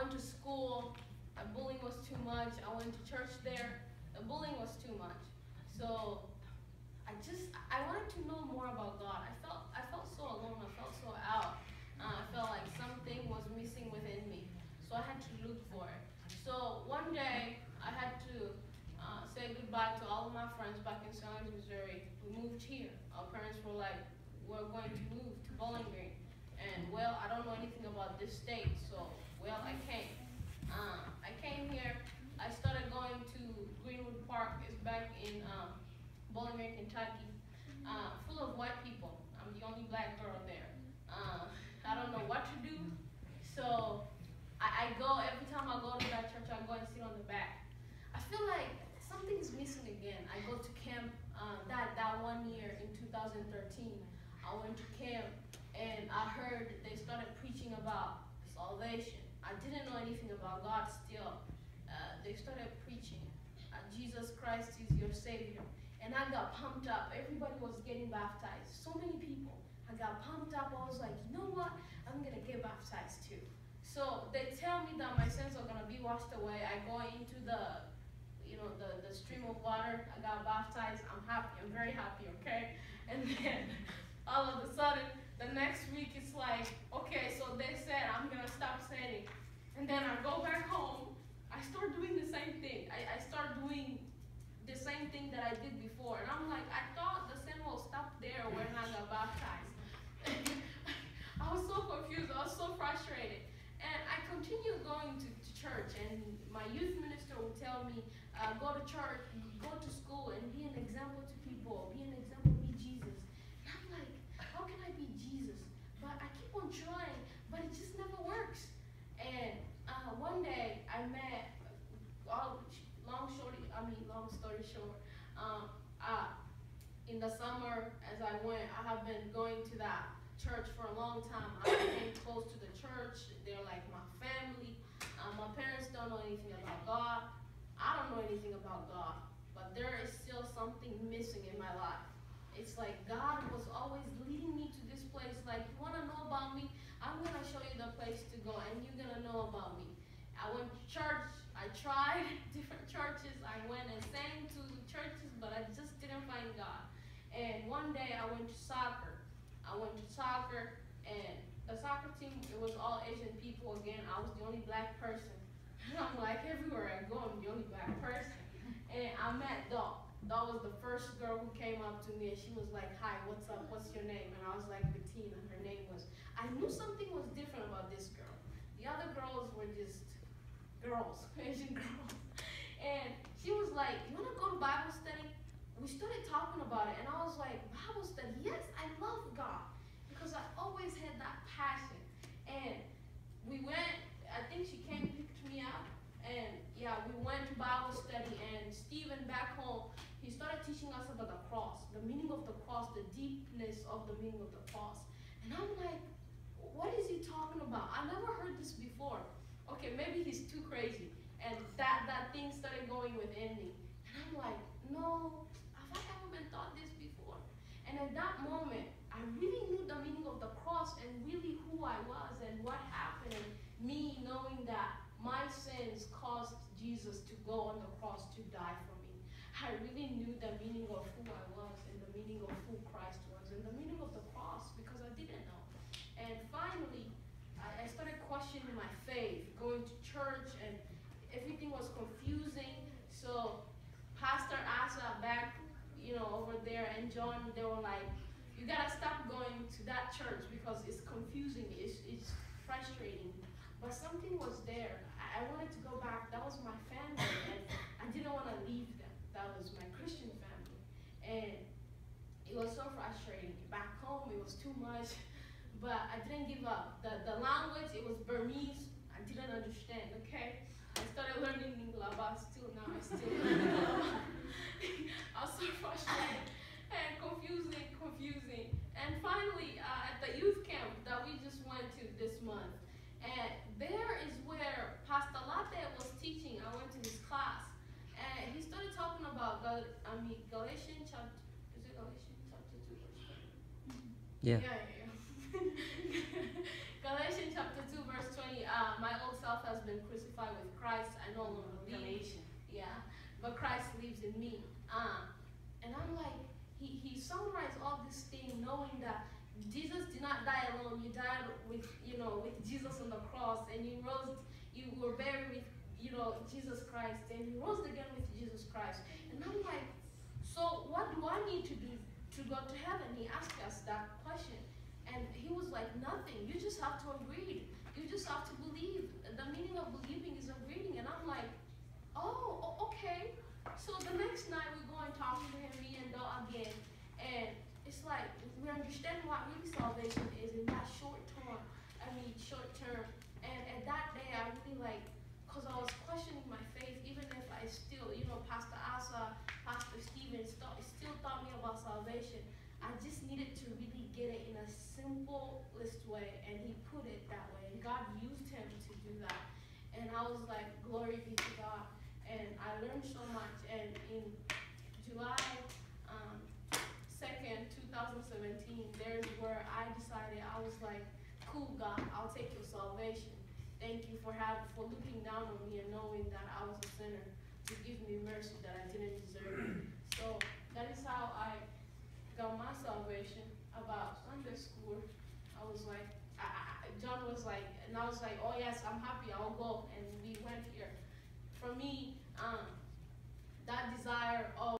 went to school, the bullying was too much. I went to church there, the bullying was too much. So I wanted to know more about God. I felt so alone, I felt so out. I felt like something was missing within me. So I had to look for it. So one day I had to say goodbye to all of my friends back in St. Louis, Missouri. We moved here. Our parents were like, we're going to move to Bowling Green. And well, I don't know anything about this state, so well, I came. I came here. I started going to Greenwood Park. It's back in Bowling Green, Kentucky, full of white people. I'm the only black girl there. I don't know what to do, so I go, every time I go to that church, I go and sit on the back. I feel like something is missing again. I go to camp that one year in 2013. I went to camp and I heard they started preaching about salvation. I didn't know anything about God still. They started preaching, Jesus Christ is your Savior. And I got pumped up. Everybody was getting baptized. So many people. I got pumped up. I was like, you know what? I'm going to get baptized too. So they tell me that my sins are going to be washed away. I go into the stream of water. I got baptized. I'm happy. I'm very happy, okay? And then all of a sudden, the next week, it's like, okay, so they said I'm going to stop sinning. And then I go back home. I start doing the same thing. I start doing the same thing that I did before. And I'm like, I thought the sin will stop there when I got baptized. I was so confused. I was so frustrated. And I continued going to church. And my youth minister would tell me, go to church, go to school, and be an example to people. Be an example, be Jesus. And I'm like, how can I be Jesus? But I keep on trying, but it just never works. And one day I met, long story short, in the summer as I went, I have been going to that church for a long time. I became close to the church. They're like my family. My parents don't know anything about God. I don't know anything about God, but there is still something missing in my life. It's like God was always leading me to this place, like, you want to know about me? I'm going to show you the place to go, and you're going to know about me. I went to church. I tried different churches. I went and sang to churches, but I just didn't find God. And one day I went to soccer. And the soccer team, it was all Asian people again. I was the only black person. And I'm like, everywhere I go, I'm the only black person. And I met Doc. That was the first girl who came up to me, and she was like, hi, what's up, what's your name? And I was like, Batina, her name was. I knew something was different about this girl. The other girls were just girls, Asian girls. And she was like, you want to go to Bible study? We started talking about it, and I was like, Bible study? Yes, I love God, because I always had that passion. And we went, I think she came, picked me up, and yeah, we went to Bible study, and Stephen back home, he started teaching us about the cross, the meaning of the cross, the deepness of the meaning of the cross. And I'm like, what is he talking about? I never heard this before. Okay, maybe he's too crazy. And that thing started going within me. And I'm like, no, have I ever been taught this before? And at that moment, I really knew the meaning of the cross and really who I was and what happened. And me knowing that my sins caused Jesus to go on the cross to die for me. I really knew the meaning of who I was and the meaning of who Christ was and the meaning of the cross, because I didn't know. And finally, I started questioning my faith, going to church, and everything was confusing. So Pastor Asa back, over there, and John, they were like, you gotta stop going to that church because it's confusing, it's frustrating. But something was there. I wanted to go back. That was my family, and I didn't want to leave them. That was my Christian family. And it was so frustrating. Back home, it was too much. But I didn't give up. The language, it was Burmese. I didn't understand, okay? I started learning Ninglaba still now. I still learn Ninglaba. I was so frustrated and confusing. And finally, at the youth camp that we just went to this month, and there is where Pastor Latte was teaching. I went to his class, and he started talking about Galatians chapter. Is it Galatians chapter 2 verse 20? Yeah. Galatians chapter 2 verse 20. My old self has been Christ, I no longer live. Yeah, but Christ lives in me. And I'm like, he summarized all this thing, knowing that Jesus did not die alone. You died with, with Jesus on the cross, and you rose. You were buried with, Jesus Christ, and you rose again with Jesus Christ. And I'm like, so what do I need to do to go to heaven? He asked us that question, and he was like, nothing. You just have to agree. You just have to believe. The meaning of believing is agreeing. And I'm like, okay. So the next night we go and talk to him, me and Doug again, and it's like we understand what really salvation is in that short term. And at that day I really cause I was questioning my faith, even if I still, Pastor Asa, Pastor Steven still taught me about salvation. I just needed to really get it in a simplest way, and he put it that way, and God used him to do that. And I was like, glory be to God. And I learned so much. And in July 2nd, 2017, there's where I decided, I was like, cool, God, I'll take your salvation. Thank you for looking down on me and knowing that I was a sinner, to give me mercy that I didn't deserve. So that is how I got my salvation. About Sunday school, I was like, John was like, and I was like, oh yes, I'm happy, I'll go. And we went here. For me, that desire of